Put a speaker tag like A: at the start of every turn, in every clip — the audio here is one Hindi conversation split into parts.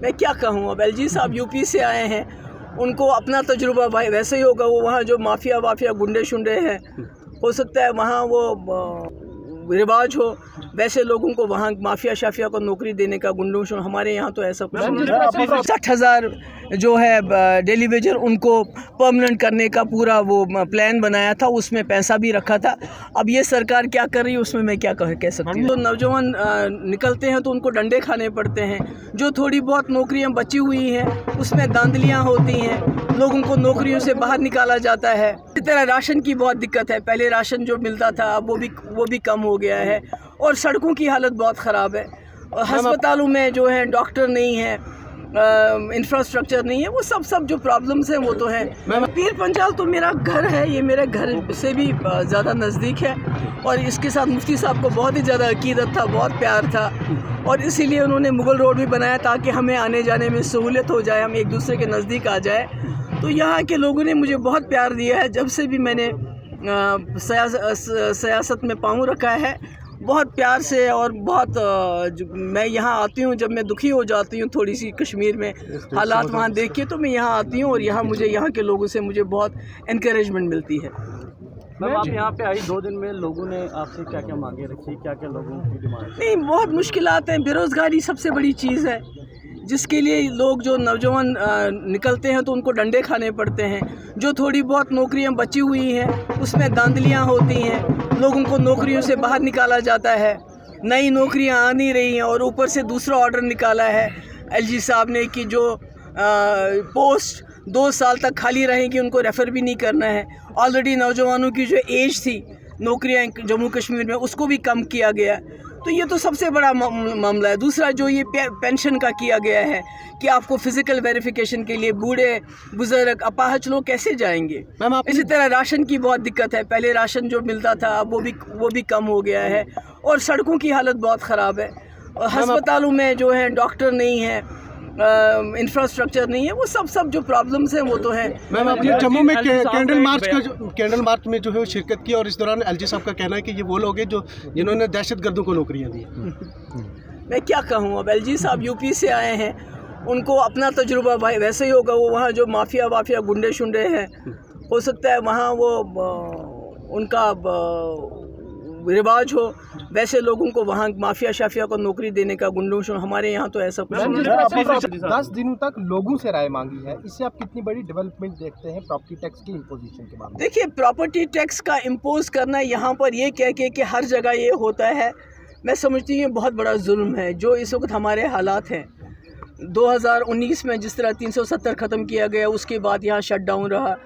A: मैं क्या कहूँ, अब एलजी साहब यूपी से आए हैं, उनको अपना तजुर्बा भाई वैसे ही होगा। वो वहाँ जो माफिया गुंडे शुंडे हैं, हो सकता है वहाँ वो रिवाज हो, वैसे लोगों को वहाँ माफिया शाफिया को नौकरी देने का, गुंडों शुंडों। हमारे यहाँ तो ऐसा कुछ नहीं। 60,000 जो है डेली वेजर, उनको परमानेंट करने का पूरा वो प्लान बनाया था, उसमें पैसा भी रखा था। अब ये सरकार क्या कर रही है उसमें मैं क्या कह सकती हूँ। तो नौजवान निकलते हैं तो उनको डंडे खाने पड़ते हैं। जो थोड़ी बहुत नौकरियाँ बची हुई हैं उसमें धांधलियाँ होती हैं, लोगों को नौकरियों से बाहर निकाला जाता है। इस तरह राशन की बहुत दिक्कत है। पहले राशन जो मिलता था अब वो भी कम हो गया है, और सड़कों की हालत बहुत ख़राब है। और अस्पतालों में जो है डॉक्टर नहीं है, इंफ्रास्ट्रक्चर नहीं है, वो सब जो प्रॉब्लम्स हैं वो तो है। पीर पंजाल तो मेरा घर है, ये मेरे घर से भी ज़्यादा नज़दीक है, और इसके साथ मुफ्ती साहब को बहुत ही ज़्यादा अकीदत था, बहुत प्यार था, और इसीलिए उन्होंने मुग़ल रोड भी बनाया ताकि हमें आने जाने में सहूलियत हो जाए, हम एक दूसरे के नज़दीक आ जाए। तो यहाँ के लोगों ने मुझे बहुत प्यार दिया है। जब से भी मैंने सियासत में पाँव रखा है, बहुत प्यार से, और बहुत मैं यहाँ आती हूँ जब मैं दुखी हो जाती हूँ थोड़ी सी कश्मीर में हालात वहाँ देख के, तो मैं यहाँ आती हूँ, और यहाँ के लोगों से मुझे बहुत इनकरेजमेंट मिलती है।
B: मैम, आप यहाँ पे आई 2 दिन में, लोगों ने आपसे क्या क्या मांगे रखी, क्या क्या लोगों की डिमांड?
A: नहीं, बहुत मुश्किलात हैं। बेरोज़गारी सबसे बड़ी चीज़ है, जिसके लिए लोग जो नौजवान निकलते हैं तो उनको डंडे खाने पड़ते हैं। जो थोड़ी बहुत नौकरियां बची हुई हैं उसमें धांधलियां होती हैं, लोगों को नौकरियों से बाहर निकाला जाता है। नई नौकरियां आ नहीं रही हैं, और ऊपर से दूसरा ऑर्डर निकाला है एलजी साहब ने कि जो पोस्ट 2 साल तक खाली रहेंगी उनको रेफ़र भी नहीं करना है। ऑलरेडी नौजवानों की जो एज थी नौकरियां जम्मू कश्मीर में, उसको भी कम किया गया। तो ये तो सबसे बड़ा मामला है। दूसरा जो ये पेंशन का किया गया है कि आपको फ़िज़िकल वेरिफिकेशन के लिए बूढ़े बुज़ुर्ग अपाहज लोग कैसे जाएंगे। इसी तरह राशन की बहुत दिक्कत है। पहले राशन जो मिलता था अब वो भी कम हो गया है, और सड़कों की हालत बहुत ख़राब है। और अस्पतालों में जो है डॉक्टर नहीं है, इंफ्रास्ट्रक्चर नहीं है, वो सब जो प्रॉब्लम्स हैं वो तो है।
C: मैम, आपने जम्मू में कैंडल मार्च में जो है वो शिरकत की, और इस दौरान एलजी साहब का कहना है कि ये वो लोग हैं जिन्होंने दहशतगर्दों को नौकरियां दी।
A: मैं क्या कहूँ, अब एलजी साहब यूपी से आए हैं, उनको अपना तजुर्बा भाई वैसे ही होगा। वो वहाँ जो माफिया गुंडे शुंडे हैं, हो सकता है वहाँ वो उनका रिवाज हो, वैसे लोगों को वहाँ माफिया शाफिया को नौकरी देने का, गुंडों शुंडों। हमारे यहाँ तो ऐसा कुछ नहीं।
D: 10 दिनों तक लोगों से राय मांगी है, इससे आप कितनी बड़ी डेवलपमेंट देखते हैं प्रॉपर्टी टैक्स की इम्पोजिशन के मामले में?
A: देखिए, प्रॉपर्टी टैक्स का इम्पोज करना यहाँ पर ये कह के कि हर जगह ये होता है, मैं समझती हूँ बहुत बड़ा जुल्म है। जो इस वक्त हमारे हालात हैं, 2019 में जिस तरह 370 ख़त्म किया गया, उसके बाद यहाँ शट डाउन रहा,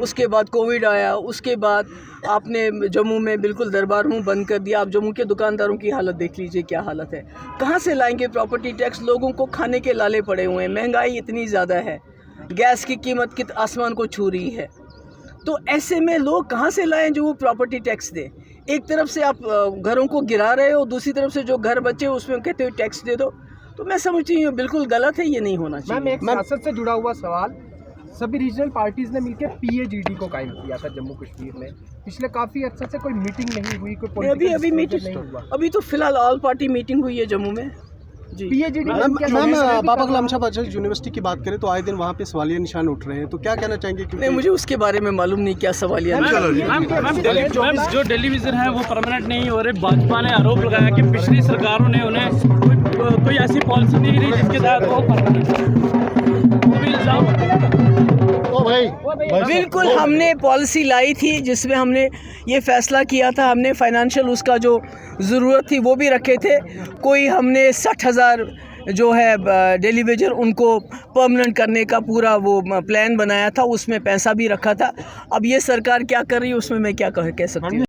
A: उसके बाद कोविड आया, उसके बाद आपने जम्मू में बिल्कुल दरबार मुँह बंद कर दिया। आप जम्मू के दुकानदारों की हालत देख लीजिए, क्या हालत है। कहाँ से लाएंगे प्रॉपर्टी टैक्स? लोगों को खाने के लाले पड़े हुए हैं, महंगाई इतनी ज़्यादा है, गैस की कीमत कित आसमान को छू रही है। तो ऐसे में लोग कहाँ से लाएं जो वो प्रॉपर्टी टैक्स दे? एक तरफ से आप घरों को गिरा रहे हो, दूसरी तरफ से जो घर बचे उसमें कहते हो टैक्स दे दो। तो मैं समझती हूँ बिल्कुल गलत है, ये नहीं होना चाहिए।
D: मैम, एक सियासत से जुड़ा हुआ सवाल, सभी रीजनल पार्टीज ने मिलकर पीएजीडी को कायम किया था जम्मू कश्मीर में। पिछले काफ़ी अर्से से कोई मीटिंग नहीं हुई, कोई
A: अभी मीटिंग नहीं हुआ। अभी तो फिलहाल ऑल पार्टी मीटिंग हुई है जम्मू में जी।
D: पीएजीडी
C: मैम, बाबा कलाम साहब यूनिवर्सिटी की बात करें तो आए दिन वहाँ पे सवालिया निशान उठ रहे हैं, तो क्या कहना चाहेंगे?
A: नहीं, मुझे उसके बारे में मालूम नहीं क्या सवालिया निशान।
B: जो टेलीविजन है वो परमानेंट नहीं हो रहे। भाजपा ने आरोप लगाया कि पिछली सरकारों ने उन्हें कोई ऐसी पॉलिसी नहीं दी जिसके तहत वो परमानेंट।
A: बिल्कुल, हमने पॉलिसी लाई थी जिसमें हमने ये फ़ैसला किया था, हमने फाइनेंशियल उसका जो ज़रूरत थी वो भी रखे थे। कोई हमने 60,000 जो है डेली वेजर, उनको परमानेंट करने का पूरा वो प्लान बनाया था, उसमें पैसा भी रखा था। अब ये सरकार क्या कर रही है उसमें मैं क्या कह सकती हूँ।